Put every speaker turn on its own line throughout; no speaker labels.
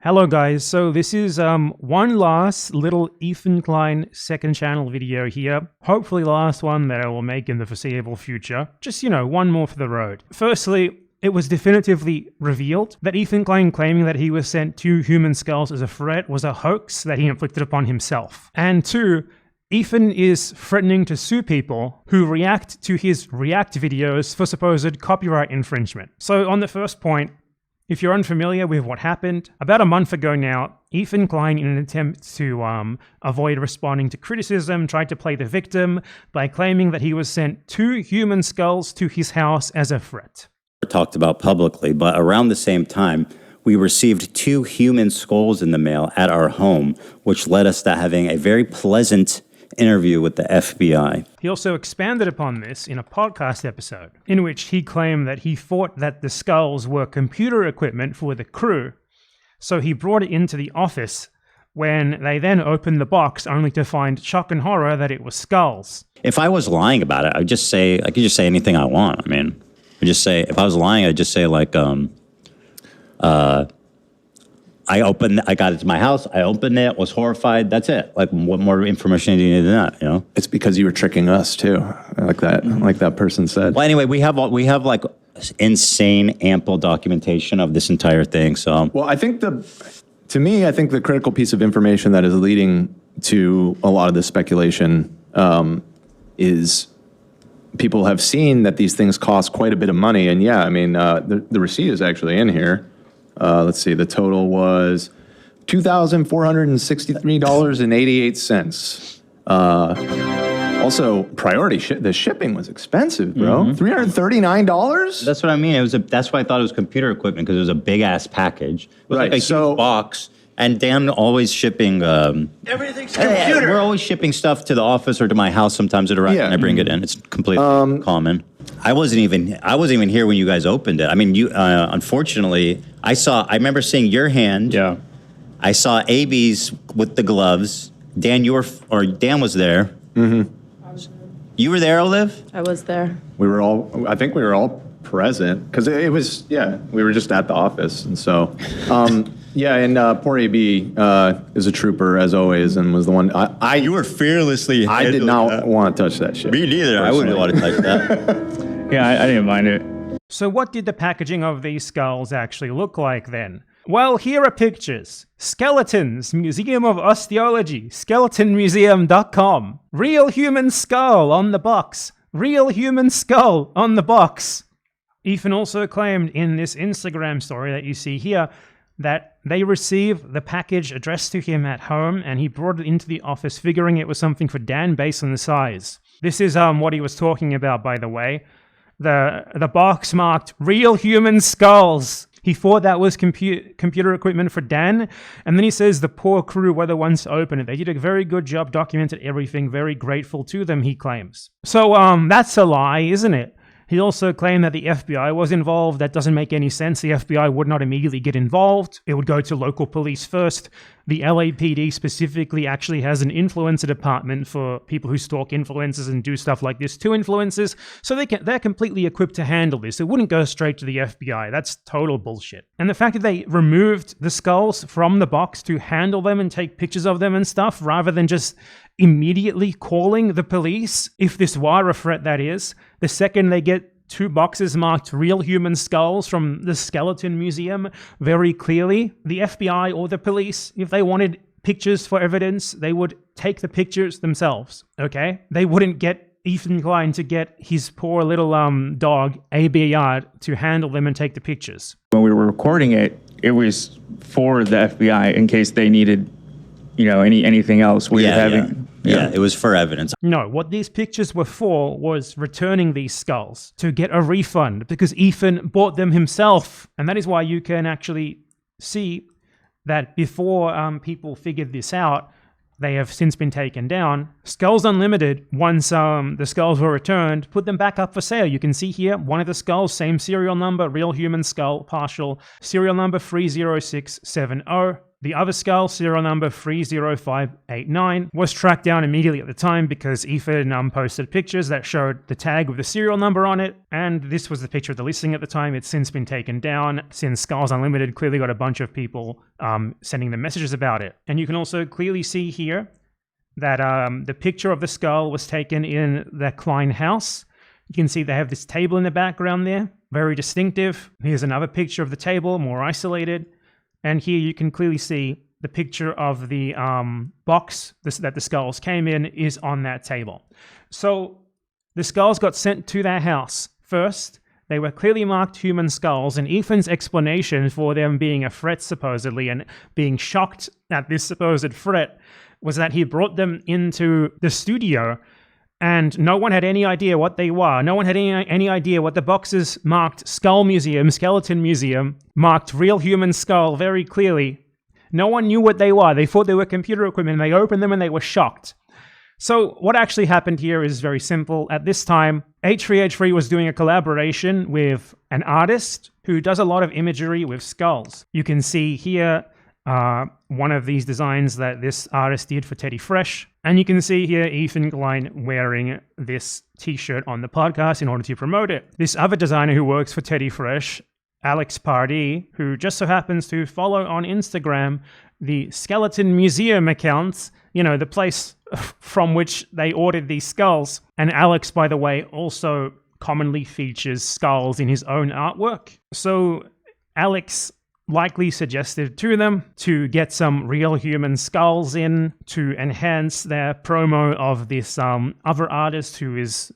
Hello guys, so this is one last little Ethan Klein second channel video here. Hopefully the last one that I will make in the foreseeable future. Just, one more for the road. Firstly, it was definitively revealed that Ethan Klein claiming that he was sent 2 human skulls as a threat was a hoax that he inflicted upon himself. And 2, Ethan is threatening to sue people who react to his React videos for supposed copyright infringement. So on the first point, if you're unfamiliar with what happened, about a month ago now, Ethan Klein, in an attempt to avoid responding to criticism, tried to play the victim by claiming that he was sent 2 human skulls to his house as a threat.
Talked about publicly, but around the same time, we received 2 human skulls in the mail at our home, which led us to having a very pleasant interview with the FBI.
He also expanded upon this in a podcast episode, in which he claimed that he thought that the skulls were computer equipment for the crew, so he brought it into the office when they then opened the box only to find shock and horror that it was skulls.
If I was lying about it, I could just say anything I want. I mean, if I was lying, I'd just say like, I got it to my house, I opened it, was horrified, that's it. Like, what more information do you need than that,
It's because you were tricking us too, like that person said.
Well, anyway, we have like insane, ample documentation of this entire thing, so.
Well, I think the critical piece of information that is leading to a lot of this speculation is people have seen that these things cost quite a bit of money, and yeah, I mean, the receipt is actually in here. Let's see, the total was $2,463.88. Also, the shipping was expensive, bro. $339?
That's what I mean. That's why I thought it was computer equipment, because it was a big ass package. It was like a huge box. And Dan always shipping.
Everything's computer.
We're always shipping stuff to the office or to my house. Sometimes it arrives and I bring it in. It's completely common. I wasn't even here when you guys opened it. I mean, unfortunately, I remember seeing your hand.
Yeah.
I saw AB's with the gloves. Dan was there. Mm-hmm. You were there, Olive?
I was there.
I think we were all present, because we were just at the office, and so. And poor AB is a trooper, as always, and was the one.
You were fearlessly.
I did not want to touch that shit.
Me neither. I wouldn't want to touch that.
Yeah, I didn't mind it.
So what did the packaging of these skulls actually look like then? Well, here are pictures. Skeletons, Museum of Osteology, skeletonmuseum.com. Real human skull on the box. Real human skull on the box. Ethan also claimed in this Instagram story that you see here that they received the package addressed to him at home, and he brought it into the office figuring it was something for Dan based on the size. This is what he was talking about, by the way. The box marked real human skulls. He thought that was computer equipment for Dan, and then he says the poor crew were the ones to open it. They did a very good job, documented everything, very grateful to them, he claims. So that's a lie, isn't it? He also claimed that the FBI was involved. That doesn't make any sense. The FBI would not immediately get involved. It would go to local police first. The LAPD specifically actually has an influencer department for people who stalk influencers and do stuff like this to influencers. So they're completely equipped to handle this. It wouldn't go straight to the FBI. That's total bullshit. And the fact that they removed the skulls from the box to handle them and take pictures of them and stuff, rather than just immediately calling the police, if this were a threat, that is, the second they get 2 boxes marked real human skulls from the Skeleton Museum, very clearly, the FBI or the police, if they wanted pictures for evidence, they would take the pictures themselves, okay? They wouldn't get Ethan Klein to get his poor little dog, ABR, to handle them and take the pictures.
When we were recording it, it was for the FBI in case they needed, anything else.
Yeah, it was for evidence.
No, what these pictures were for was returning these skulls to get a refund, because Ethan bought them himself. And that is why you can actually see that before people figured this out, they have since been taken down. Skulls Unlimited, once the skulls were returned, put them back up for sale. You can see here, one of the skulls, same serial number, real human skull, partial, serial number 30670. The other skull, serial number 30589, was tracked down immediately at the time because Ethan posted pictures that showed the tag with the serial number on it, and this was the picture of the listing at the time. It's since been taken down since Skulls Unlimited clearly got a bunch of people sending them messages about it. And you can also clearly see here that the picture of the skull was taken in the Klein house. You can see they have this table in the background there, very distinctive. Here's another picture of the table, more isolated. And here you can clearly see the picture of the box that the skulls came in is on that table. So the skulls got sent to their house first. They were clearly marked human skulls, and Ethan's explanation for them being a threat, supposedly, and being shocked at this supposed threat was that he brought them into the studio and no one had any idea what they were. No one had any idea what the boxes marked Skull Museum, Skeleton Museum, marked Real Human Skull very clearly. No one knew what they were. They thought they were computer equipment. They opened them and they were shocked. So what actually happened here is very simple. At this time, H3H3 was doing a collaboration with an artist who does a lot of imagery with skulls. You can see here one of these designs that this artist did for Teddy Fresh. And you can see here Ethan Klein wearing this t-shirt on the podcast in order to promote it. This other designer who works for Teddy Fresh, Alex Pardee, who just so happens to follow on Instagram the Skeleton Museum account, you know, the place from which they ordered these skulls. And Alex, by the way, also commonly features skulls in his own artwork. So Alex likely suggested to them to get some real human skulls in to enhance their promo of this other artist who is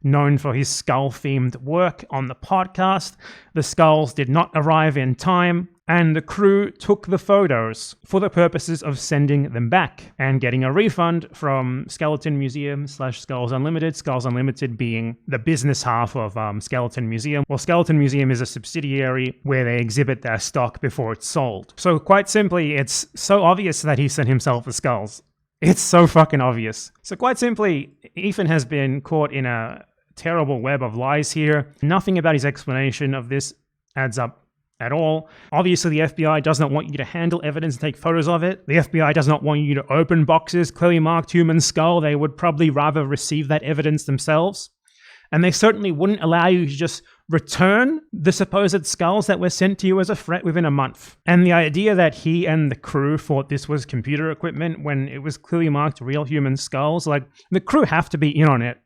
known for his skull-themed work on the podcast. The skulls did not arrive in time, and the crew took the photos for the purposes of sending them back and getting a refund from Skeleton Museum / Skulls Unlimited. Skulls Unlimited being the business half of Skeleton Museum. Well, Skeleton Museum is a subsidiary where they exhibit their stock before it's sold. So quite simply, it's so obvious that he sent himself the skulls. It's so fucking obvious. So quite simply, Ethan has been caught in a terrible web of lies here. Nothing about his explanation of this adds up at all. Obviously, the FBI does not want you to handle evidence and take photos of it. The FBI does not want you to open boxes clearly marked human skull. They would probably rather receive that evidence themselves. And they certainly wouldn't allow you to just return the supposed skulls that were sent to you as a threat within a month. And the idea that he and the crew thought this was computer equipment when it was clearly marked real human skulls, like, the crew have to be in on it.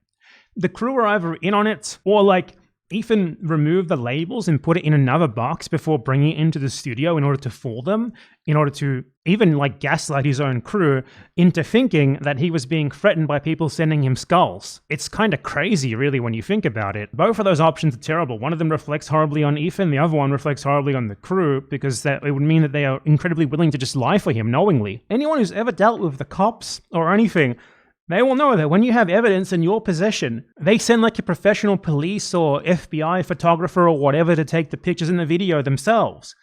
The crew were either in on it or, like, Ethan removed the labels and put it in another box before bringing it into the studio in order to fool them, in order to even, like, gaslight his own crew into thinking that he was being threatened by people sending him skulls. It's kind of crazy, really, when you think about it. Both of those options are terrible. One of them reflects horribly on Ethan, the other one reflects horribly on the crew, because it would mean that they are incredibly willing to just lie for him knowingly. Anyone who's ever dealt with the cops or anything, they will know that when you have evidence in your possession, they send like a professional police or FBI photographer or whatever to take the pictures and the video themselves.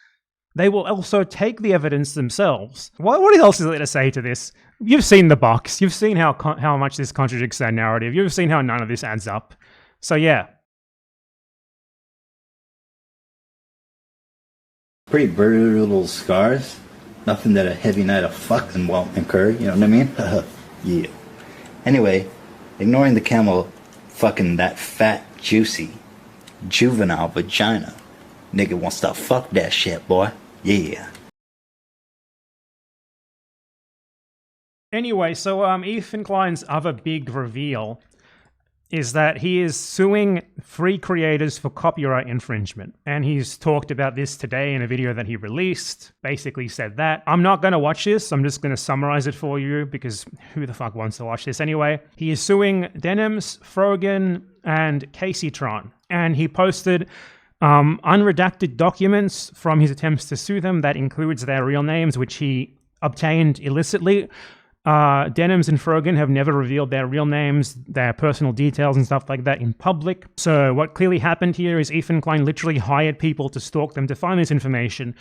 They will also take the evidence themselves. What else is there to say to this? You've seen the box. You've seen how much this contradicts their narrative. You've seen how none of this adds up. So yeah.
Pretty brutal scars. Nothing that a heavy night of fucking won't incur, you know what I mean? Yeah. Anyway, ignoring the camel fucking that fat, juicy, juvenile vagina. Nigga wants to fuck that shit, boy. Yeah.
Anyway, so Ethan Klein's other big reveal is that he is suing 3 creators for copyright infringement. And he's talked about this today in a video that he released. Basically said that. I'm not going to watch this. I'm just going to summarize it for you because who the fuck wants to watch this anyway? He is suing Denims, Frogan, and Caseytron. And he posted unredacted documents from his attempts to sue them. That includes their real names, which he obtained illicitly. Denims and Frogan have never revealed their real names, their personal details and stuff like that in public. So what clearly happened here is Ethan Klein literally hired people to stalk them to find this information.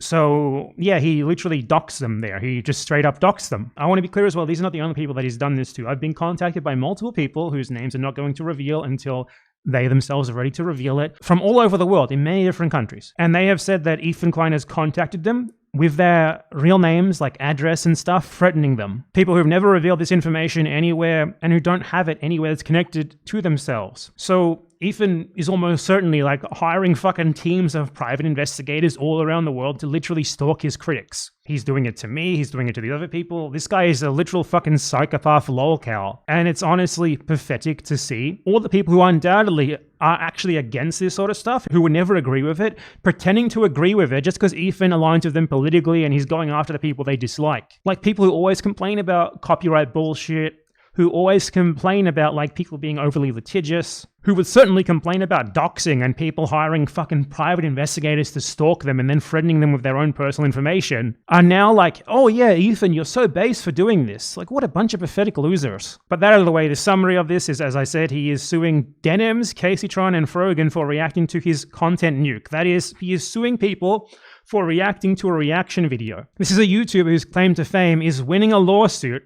So yeah, he literally doxed them there. He just straight up doxed them. I want to be clear as well, these are not the only people that he's done this to. I've been contacted by multiple people whose names I'm not going to reveal until they themselves are ready to reveal it, from all over the world in many different countries. And they have said that Ethan Klein has contacted them with their real names, like address and stuff, threatening them. People who've never revealed this information anywhere and who don't have it anywhere that's connected to themselves. So Ethan is almost certainly like hiring fucking teams of private investigators all around the world to literally stalk his critics. He's doing it to me, he's doing it to the other people. This guy is a literal fucking psychopath lolcow. And it's honestly pathetic to see all the people who undoubtedly are actually against this sort of stuff, who would never agree with it, pretending to agree with it just because Ethan aligns with them politically and he's going after the people they dislike. Like people who always complain about copyright bullshit, who always complain about like people being overly litigious, who would certainly complain about doxing and people hiring fucking private investigators to stalk them and then threatening them with their own personal information, are now like, oh yeah, Ethan, you're so base for doing this. Like, what a bunch of pathetic losers. But that out of the way, the summary of this is, as I said, he is suing Denims, Caseytron, and Frogan for reacting to his content nuke. That is, he is suing people for reacting to a reaction video. This is a YouTuber whose claim to fame is winning a lawsuit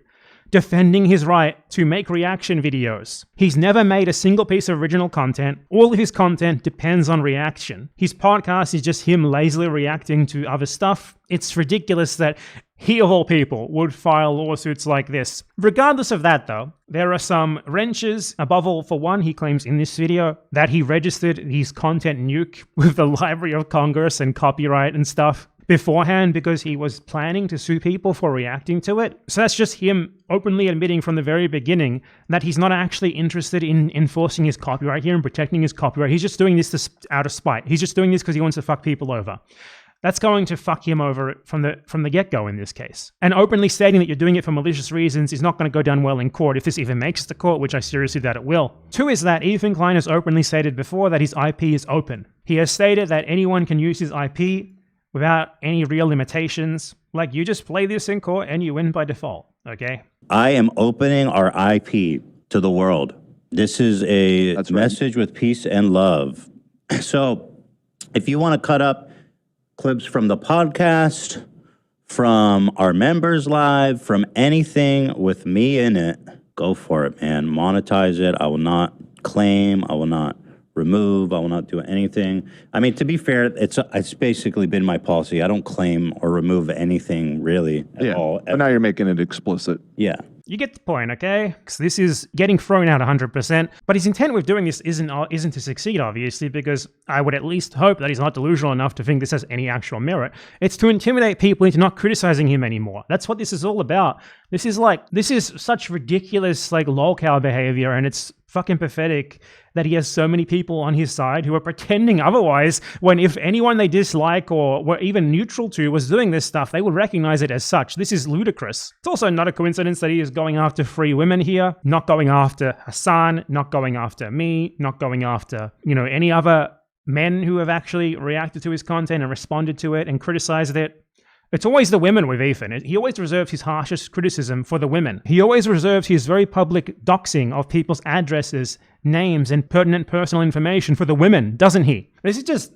defending his right to make reaction videos. He's never made a single piece of original content. All of his content depends on reaction. His podcast is just him lazily reacting to other stuff. It's ridiculous that he, of all people, would file lawsuits like this. Regardless of that, though, there are some wrenches. Above all, for one, he claims in this video that he registered his content nuke with the Library of Congress and copyright and stuff beforehand because he was planning to sue people for reacting to it. So that's just him openly admitting from the very beginning that he's not actually interested in enforcing his copyright here and protecting his copyright. He's just doing this out of spite. He's just doing this because he wants to fuck people over. That's going to fuck him over from the get-go in this case. And openly stating that you're doing it for malicious reasons is not going to go down well in court if this even makes it to court, which I seriously doubt it will. Two is that Ethan Klein has openly stated before that his IP is open. He has stated that anyone can use his IP without any real limitations. Like, you just play this in court and you win by default, okay?
I am opening our IP to the world. This is a message with peace and love. So if you want to cut up clips from the podcast, from our members live, from anything with me in it, go for it, man. Monetize it. I will not claim. I will not remove. I will not do anything. I mean, to be fair, it's basically been my policy. I don't claim or remove anything really at all.
But now you're making it explicit.
Yeah.
You get the point, okay? Because this is getting thrown out 100%. But his intent with doing this isn't to succeed, obviously, because I would at least hope that he's not delusional enough to think this has any actual merit. It's to intimidate people into not criticizing him anymore. That's what this is all about. This is such ridiculous, like, lolcow behavior, and it's fucking pathetic that he has so many people on his side who are pretending otherwise, when if anyone they dislike or were even neutral to was doing this stuff, they would recognize it as such. This is ludicrous. It's also not a coincidence that he is going after free women here, not going after Hassan, not going after me, not going after, any other men who have actually reacted to his content and responded to it and criticized it. It's always the women with Ethan. He always reserves his harshest criticism for the women. He always reserves his very public doxing of people's addresses, names, and pertinent personal information for the women, doesn't he? This is just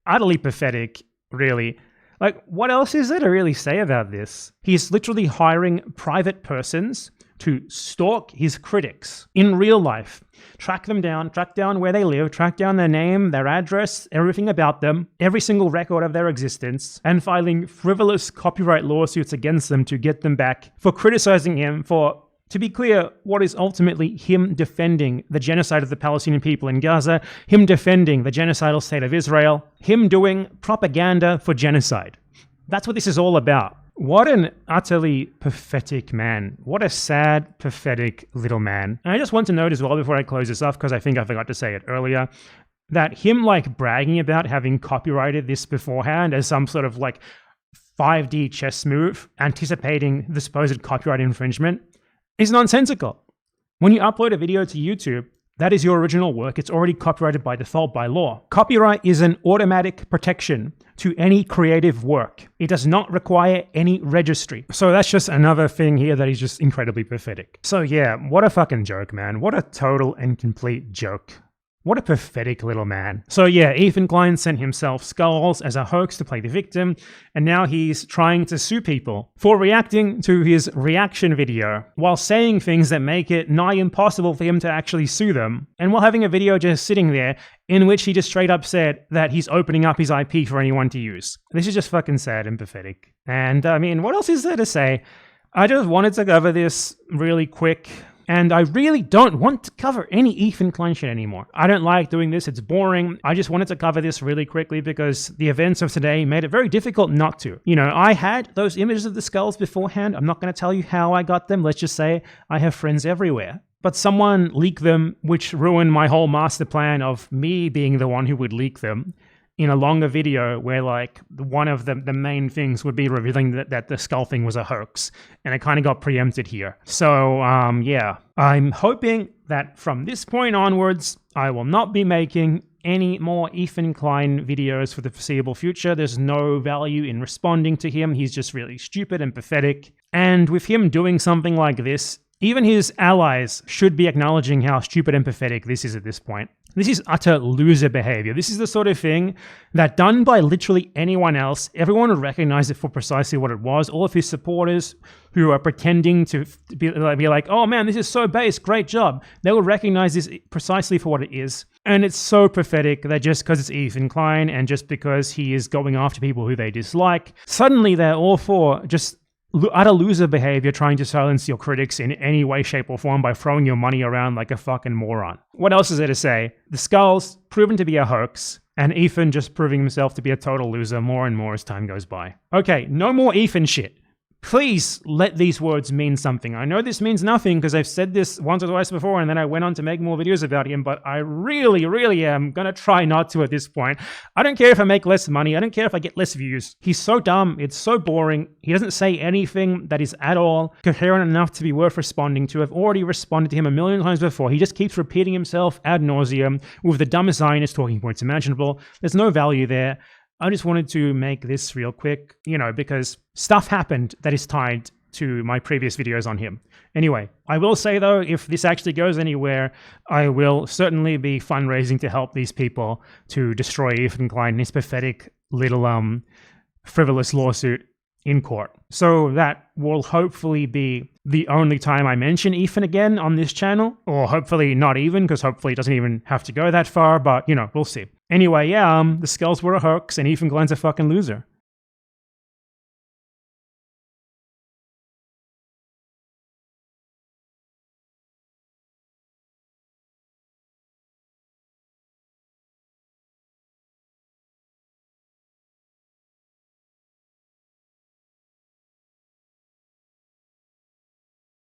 utterly pathetic, really. Like, what else is there to really say about this? He's literally hiring private persons to stalk his critics in real life. Track down where they live, track down their name, their address, everything about them, every single record of their existence, and filing frivolous copyright lawsuits against them to get them back for criticizing him for, to be clear, what is ultimately him defending the genocide of the Palestinian people in Gaza, him defending the genocidal state of Israel, him doing propaganda for genocide. That's what this is all about. What an utterly pathetic man. What a sad, pathetic little man. And I just want to note as well before I close this off, because I think I forgot to say it earlier, that him bragging about having copyrighted this beforehand as some sort of 5D chess move, anticipating the supposed copyright infringement, is nonsensical. When you upload a video to YouTube, that is your original work. It's already copyrighted by default by law. Copyright is an automatic protection to any creative work. It does not require any registry. So that's just another thing here that is just incredibly pathetic. So yeah, what a fucking joke, man. What a total and complete joke. What a pathetic little man. So yeah, Ethan Klein sent himself SKULLS as a hoax to play the victim, and now he's trying to sue people for reacting to his reaction video while saying things that make it nigh impossible for him to actually sue them, and while having a video just sitting there in which he just straight up said that he's opening up his IP for anyone to use. This is just fucking sad and pathetic. And I mean, what else is there to say? I just wanted to cover this really quick. And I really don't want to cover any Ethan Klein shit anymore. I don't like doing this, it's boring. I just wanted to cover this really quickly because the events of today made it very difficult not to. You know, I had those images of the skulls beforehand. I'm not going to tell you how I got them. Let's just say I have friends everywhere. But someone leaked them, which ruined my whole master plan of me being the one who would leak them in a longer video where, like, one of the main things would be revealing that the skull thing was a hoax, and it kind of got preempted here. So, yeah, I'm hoping that from this point onwards, I will not be making any more Ethan Klein videos for the foreseeable future. There's no value in responding to him. He's just really stupid and pathetic. And with him doing something like this, even his allies should be acknowledging how stupid and pathetic this is at this point. This is utter loser behavior. This is the sort of thing that, done by literally anyone else, everyone would recognize it for precisely what it was. All of his supporters who are pretending to be like, oh man, this is so base, great job. They will recognize this precisely for what it is. And it's so pathetic that just because it's Ethan Klein and just because he is going after people who they dislike, suddenly they're all for just utter loser behavior, trying to silence your critics in any way, shape, or form by throwing your money around like a fucking moron. What else is there to say? The skulls proven to be a hoax, and Ethan just proving himself to be a total loser more and more as time goes by. Okay, no more Ethan shit. Please let these words mean something. I know this means nothing because I've said this once or twice before and then I went on to make more videos about him, but I really, really am gonna try not to at this point. I don't care if I make less money. I don't care if I get less views. He's so dumb. It's so boring. He doesn't say anything that is at all coherent enough to be worth responding to. I've already responded to him a million times before. He just keeps repeating himself ad nauseum with the dumbest Zionist talking points imaginable. There's no value there. I just wanted to make this real quick, you know, because stuff happened that is tied to my previous videos on him. Anyway, I will say though, if this actually goes anywhere, I will certainly be fundraising to help these people to destroy Ethan Klein in his pathetic little frivolous lawsuit in court. So that will hopefully be the only time I mention Ethan again on this channel, or hopefully not even, because hopefully it doesn't even have to go that far, but you know, we'll see. Anyway, yeah, the skulls were a hoax and Ethan Klein's a fucking loser.